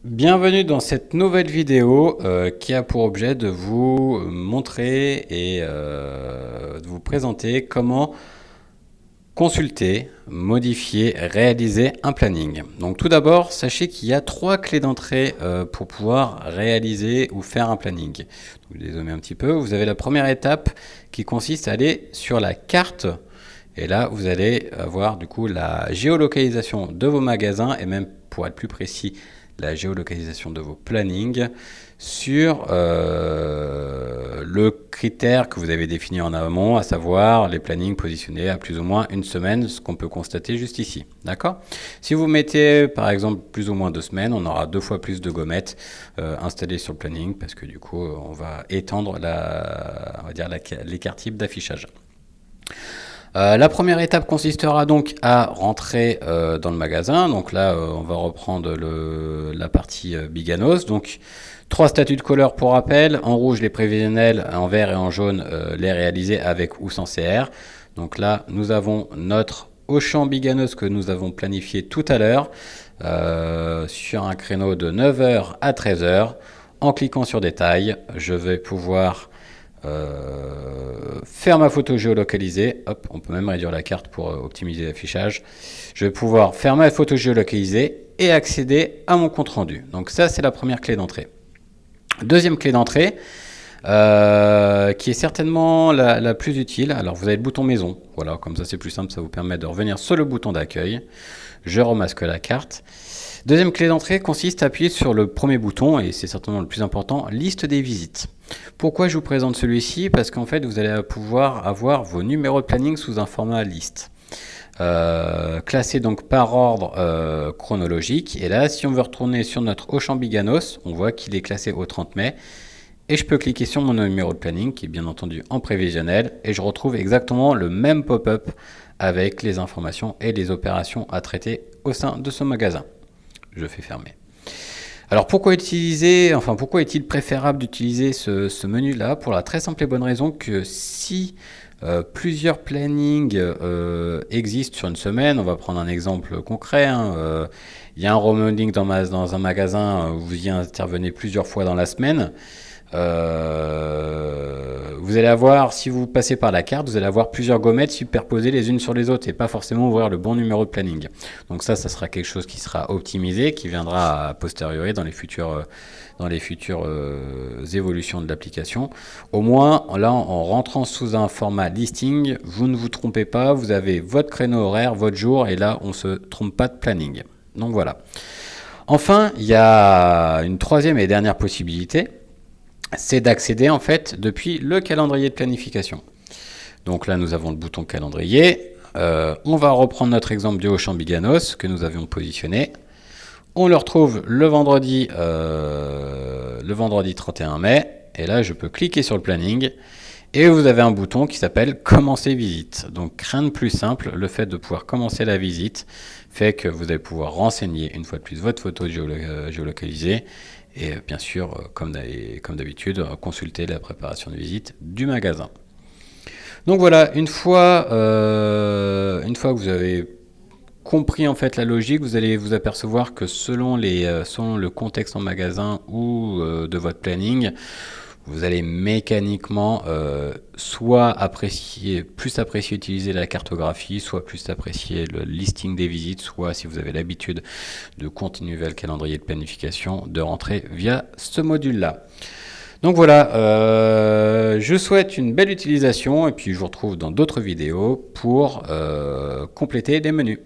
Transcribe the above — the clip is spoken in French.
Bienvenue dans cette nouvelle vidéo qui a pour objet de vous montrer et de vous présenter comment consulter, modifier, réaliser un planning. Donc tout d'abord, sachez qu'il y a trois clés d'entrée pour pouvoir réaliser ou faire un planning. Donc, je vais dézoomer un petit peu. Vous avez la première étape qui consiste à aller sur la carte. Et là, vous allez avoir du coup la géolocalisation de vos magasins et même, pour être plus précis, la géolocalisation de vos plannings sur le critère que vous avez défini en amont, à savoir les plannings positionnés à plus ou moins une semaine, ce qu'on peut constater juste ici. D'accord ? Si vous mettez par exemple plus ou moins 2 semaines, on aura 2 fois plus de gommettes installées sur le planning parce que du coup, on va étendre l'écart type d'affichage. La première étape consistera donc à rentrer dans le magasin. Donc là, on va reprendre la partie Biganos. Donc 3 statuts de couleur pour rappel. En rouge, les prévisionnels, en vert et en jaune, les réalisés avec ou sans CR. Donc là, nous avons notre Auchan Biganos que nous avons planifié tout à l'heure sur un créneau de 9h à 13h. En cliquant sur détail, je vais pouvoir faire ma photo géolocalisée. Hop, on peut même réduire la carte pour optimiser l'affichage. Je vais pouvoir faire ma photo géolocalisée et accéder à mon compte rendu. Donc ça, c'est la première clé d'entrée. Deuxième clé d'entrée, qui est certainement la plus utile. Alors vous avez le bouton maison. Voilà, comme ça c'est plus simple, ça vous permet de revenir sur le bouton d'accueil. Je remasque la carte. Deuxième clé d'entrée consiste à appuyer sur le premier bouton, et c'est certainement le plus important, liste des visites. Pourquoi je vous présente celui-ci? Parce qu'en fait, vous allez pouvoir avoir vos numéros de planning sous un format liste. Classé donc par ordre chronologique. Et là, si on veut retourner sur notre Auchan Biganos, on voit qu'il est classé au 30 mai. Et je peux cliquer sur mon numéro de planning, qui est bien entendu en prévisionnel, et je retrouve exactement le même pop-up avec les informations et les opérations à traiter au sein de ce magasin. Je fais fermer. Alors pourquoi est-il préférable d'utiliser ce menu-là? Pour la très simple et bonne raison que si plusieurs plannings existent sur une semaine, on va prendre un exemple concret, il y a un remodeling dans un magasin, vous y intervenez plusieurs fois dans la semaine, vous allez avoir, si vous passez par la carte, vous allez avoir plusieurs gommettes superposées les unes sur les autres et pas forcément ouvrir le bon numéro de planning. Donc ça sera quelque chose qui sera optimisé, qui viendra a posteriori dans les futures évolutions de l'application. Au moins, là, en rentrant sous un format listing, vous ne vous trompez pas, vous avez votre créneau horaire, votre jour, et là, on ne se trompe pas de planning. Donc voilà. Enfin, il y a une troisième et dernière possibilité, c'est d'accéder en fait depuis le calendrier de planification. Donc là, nous avons le bouton calendrier. On va reprendre notre exemple du Auchan Biganos que nous avions positionné. On le retrouve le vendredi 31 mai. Et là, je peux cliquer sur le planning. Et vous avez un bouton qui s'appelle Commencer visite. Donc rien de plus simple, le fait de pouvoir commencer la visite fait que vous allez pouvoir renseigner une fois de plus votre photo géolocalisée et bien sûr, comme d'habitude, consulter la préparation de visite du magasin. Donc voilà, une fois que vous avez compris en fait la logique, vous allez vous apercevoir que selon le contexte en magasin ou de votre planning, vous allez mécaniquement soit plus apprécier utiliser la cartographie, soit plus apprécier le listing des visites, soit si vous avez l'habitude de continuer le calendrier de planification, de rentrer via ce module-là. Donc voilà, je souhaite une belle utilisation et puis je vous retrouve dans d'autres vidéos pour compléter les menus.